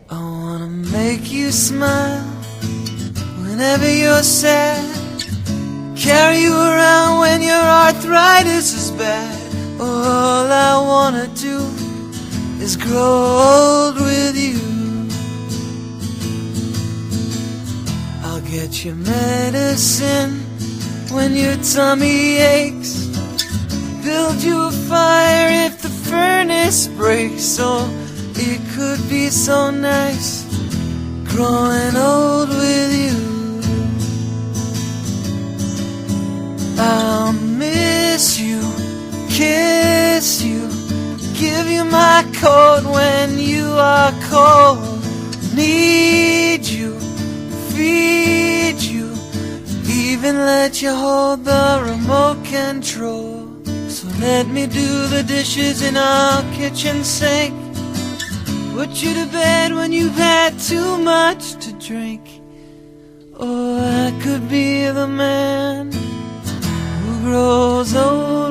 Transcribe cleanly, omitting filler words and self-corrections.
I wanna make you smile whenever you're sad, carry you around when your arthritis is bad. All I wanna do is grow old with you. I'll get you medicine when your tummy aches, build you a fire if the furnace breaks. Oh, it could be so nice growing old with you. I'll miss you, kiss you, give you my coat when you are cold. Need you, feed you, even let you hold the remote control. So let me do the dishes in our kitchen sink, put you to bed when you've had too much to drink. Or I could be the man who grows old